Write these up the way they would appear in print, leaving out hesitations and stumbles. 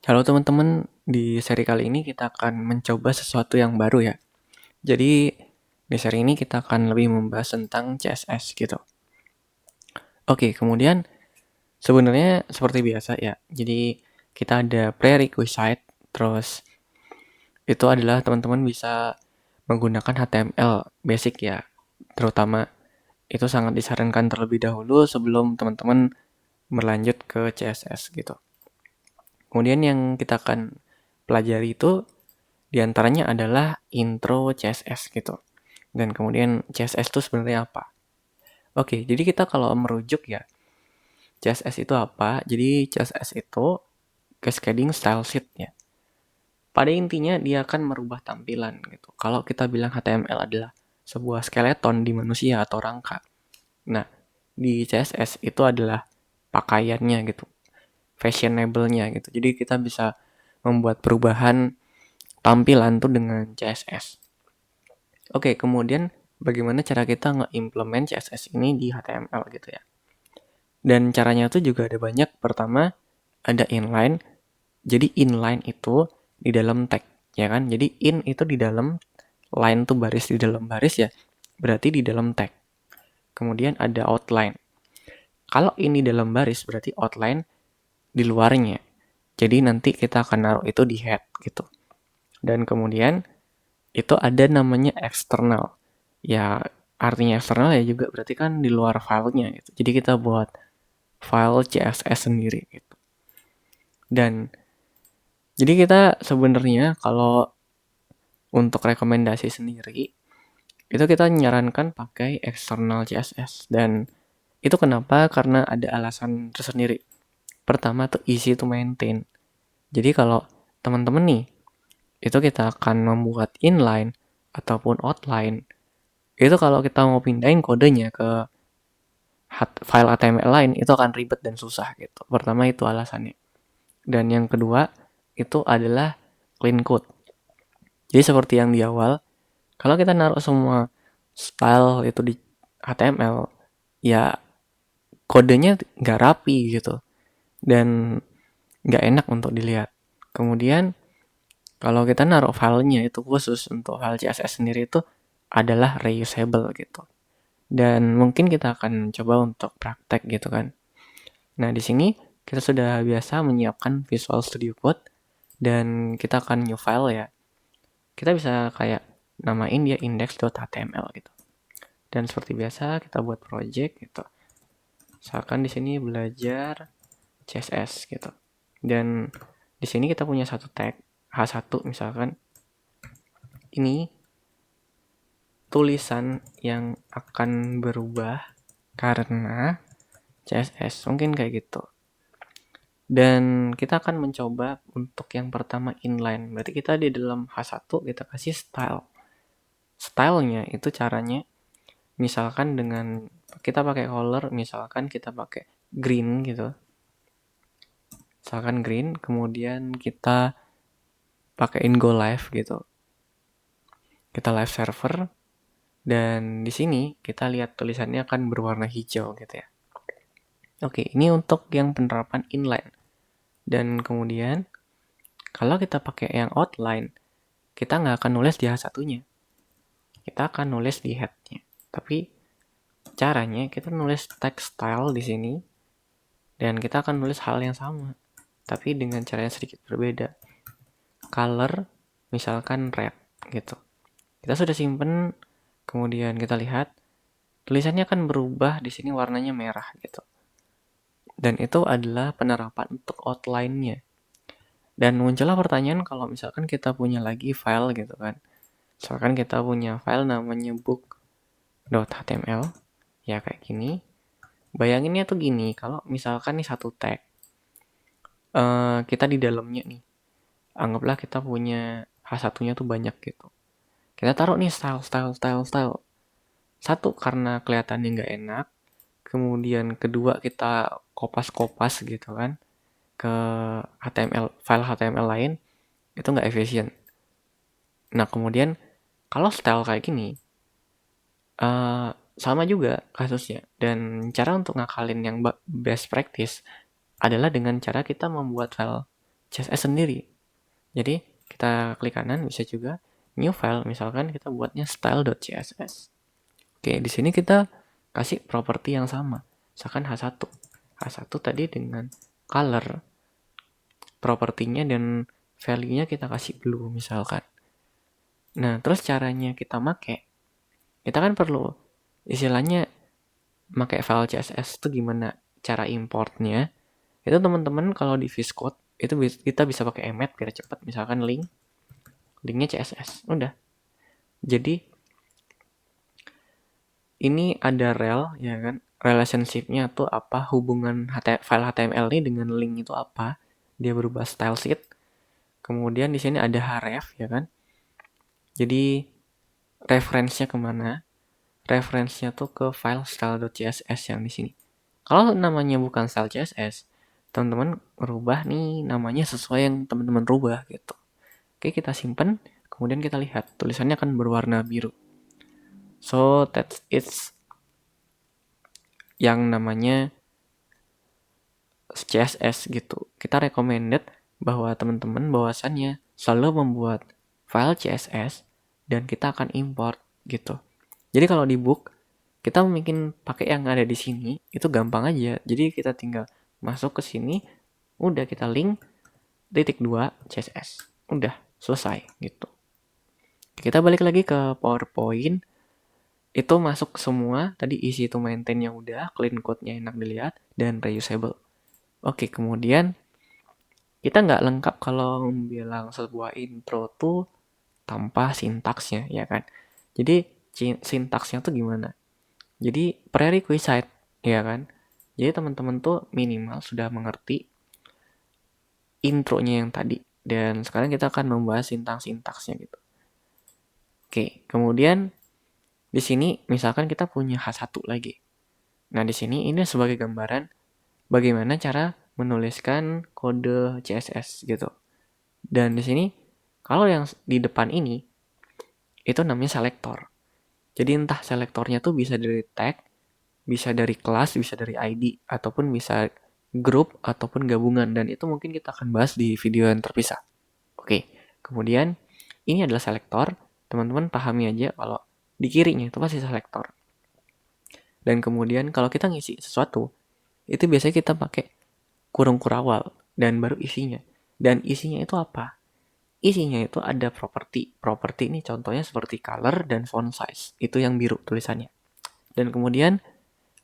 Halo teman-teman, di seri kali ini kita akan mencoba sesuatu yang baru ya. Jadi di seri ini kita akan lebih membahas tentang CSS gitu. Oke, kemudian sebenarnya seperti biasa ya. Jadi kita ada prerequisite, terus itu adalah teman-teman bisa menggunakan HTML basic ya. Terutama itu sangat disarankan terlebih dahulu sebelum teman-teman berlanjut ke CSS gitu. Kemudian yang kita akan pelajari itu diantaranya adalah intro CSS gitu. Dan kemudian CSS itu sebenarnya apa? Oke, jadi kita kalau merujuk ya, CSS itu apa? Jadi CSS itu cascading style sheet ya. Pada intinya dia akan merubah tampilan gitu. Kalau kita bilang HTML adalah sebuah skeleton di manusia atau rangka. Nah, di CSS itu adalah pakaiannya gitu, fashionable-nya gitu. Jadi kita bisa membuat perubahan tampilan tuh dengan CSS. Oke, kemudian bagaimana cara kita nge-implement CSS ini di HTML gitu ya. Dan caranya tuh juga ada banyak. Pertama, ada inline. Jadi inline itu di dalam tag, ya kan? Jadi in itu di dalam, line tuh baris di dalam baris ya. Berarti di dalam tag. Kemudian ada outline. Kalau ini dalam baris berarti outline di luarnya. Jadi nanti kita akan naruh itu di head gitu. Dan kemudian itu ada namanya external. Ya artinya eksternal ya juga berarti kan di luar filenya gitu. Jadi kita buat file CSS sendiri gitu. Dan jadi kita sebenarnya kalau untuk rekomendasi sendiri itu kita menyarankan pakai external CSS. Dan itu kenapa? Karena ada alasan tersendiri. Pertama tuh easy to maintain. Jadi kalau teman-teman nih itu kita akan membuat inline ataupun outline, itu kalau kita mau pindahin kodenya ke file HTML lain itu akan ribet dan susah gitu. Pertama itu alasannya. Dan yang kedua itu adalah clean code. Jadi seperti yang di awal, kalau kita naruh semua style itu di HTML, ya kodenya nggak rapi gitu dan nggak enak untuk dilihat. Kemudian kalau kita naruh filenya itu khusus untuk file CSS sendiri itu adalah reusable gitu. Dan mungkin kita akan coba untuk praktek gitu kan. Nah, di sini kita sudah biasa menyiapkan Visual Studio Code dan kita akan new file ya. Kita bisa kayak namain dia index.html gitu. Dan seperti biasa kita buat project gitu. Misalkan di sini belajar CSS gitu. Dan di sini kita punya satu tag H1 misalkan. Ini tulisan yang akan berubah karena CSS. Mungkin kayak gitu. Dan kita akan mencoba untuk yang pertama inline. Berarti kita di dalam H1 kita kasih style. Stylenya itu caranya misalkan dengan kita pakai color, misalkan kita pakai green gitu. Misalkan green, kemudian kita pakaiin go live gitu. Kita live server dan di sini kita lihat tulisannya akan berwarna hijau gitu ya. Oke, ini untuk yang penerapan inline. Dan kemudian kalau kita pakai yang outline, kita nggak akan nulis di H1-nya. Kita akan nulis di head-nya. Tapi caranya kita nulis text style di sini dan kita akan nulis hal yang sama, tapi dengan cara yang sedikit berbeda. Color misalkan red gitu. Kita sudah simpen, kemudian kita lihat tulisannya akan berubah di sini warnanya merah gitu. Dan itu adalah penerapan untuk outline-nya. Dan muncullah pertanyaan kalau misalkan kita punya lagi file gitu kan. Misalkan kita punya file namanya book.html, ya kayak gini. Bayanginnya tuh gini, kalau misalkan nih satu tag, kita di dalamnya nih, anggaplah kita punya H1-nya tuh banyak gitu. Kita taruh nih style. Satu, karena kelihatannya nggak enak. Kemudian kedua, kita kopas-kopas gitu kan ke file HTML lain, itu nggak efisien. Nah, kemudian kalau style kayak gini, sama juga kasusnya. Dan cara untuk ngakalin yang best practice adalah dengan cara kita membuat file CSS sendiri. Jadi kita klik kanan, bisa juga new file, misalkan kita buatnya style.css. Oke, di sini kita kasih properti yang sama, misalkan H1. H1 tadi dengan color, propertinya dan value-nya kita kasih blue misalkan. Nah, terus caranya kita make, kita kan perlu istilahnya pakai file CSS itu gimana cara importnya. Itu teman-teman kalau di VS Code itu kita bisa pakai emmet biar cepat, misalkan linknya CSS, udah. Jadi ini ada rel, ya kan, relationship-nya tuh apa, hubungan file HTML ini dengan link itu apa, dia berubah style sheet. Kemudian di sini ada href, ya kan, jadi referensinya kemana, referensinya tuh ke file style.css yang di sini. Kalau namanya bukan style CSS, teman-teman merubah nih namanya sesuai yang teman-teman rubah gitu. Oke, kita simpan, kemudian kita lihat tulisannya akan berwarna biru. So that's it's yang namanya CSS gitu. Kita recommended bahwa teman-teman bahwasannya selalu membuat file CSS dan kita akan import gitu. Jadi kalau di book kita mungkin pakai yang ada di sini, itu gampang aja. Jadi kita tinggal masuk ke sini, udah kita link .2 CSS. Udah selesai gitu. Kita balik lagi ke PowerPoint. Itu masuk semua, tadi isi to maintain-nya udah, clean code-nya enak dilihat, dan reusable. Oke, kemudian kita nggak lengkap kalau bilang sebuah intro tuh tanpa sintaksnya, ya kan? Jadi sintaksnya tuh gimana? Jadi prerequisite, ya kan? Jadi teman-teman tuh minimal sudah mengerti intronya yang tadi. Dan sekarang kita akan membahas sintaksnya gitu. Oke, kemudian di sini misalkan kita punya H1 lagi. Nah, di sini ini sebagai gambaran bagaimana cara menuliskan kode CSS gitu. Dan di sini kalau yang di depan ini itu namanya selektor. Jadi entah selektornya tuh bisa dari tag, bisa dari kelas, bisa dari ID, ataupun bisa grup ataupun gabungan, dan itu mungkin kita akan bahas di video yang terpisah. Oke, kemudian ini adalah selektor. Teman-teman pahami aja kalau di kirinya itu pasti selektor. Dan kemudian kalau kita ngisi sesuatu, itu biasanya kita pakai kurung kurawal dan baru isinya. Dan isinya itu apa? Isinya itu ada properti. Properti ini contohnya seperti color dan font size. Itu yang biru tulisannya. Dan kemudian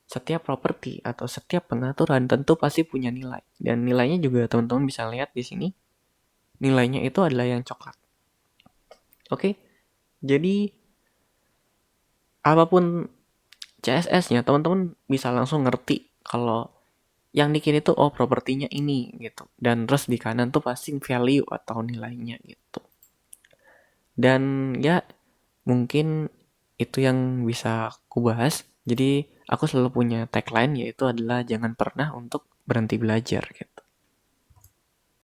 setiap properti atau setiap pengaturan tentu pasti punya nilai. Dan nilainya juga teman-teman bisa lihat di sini. Nilainya itu adalah yang coklat. Oke? Jadi apapun CSS-nya, teman-teman bisa langsung ngerti kalau yang di kiri tuh propertinya ini gitu. Dan terus di kanan tuh pasti value atau nilainya gitu. Dan ya mungkin itu yang bisa aku bahas. Jadi aku selalu punya tagline, yaitu adalah jangan pernah untuk berhenti belajar gitu.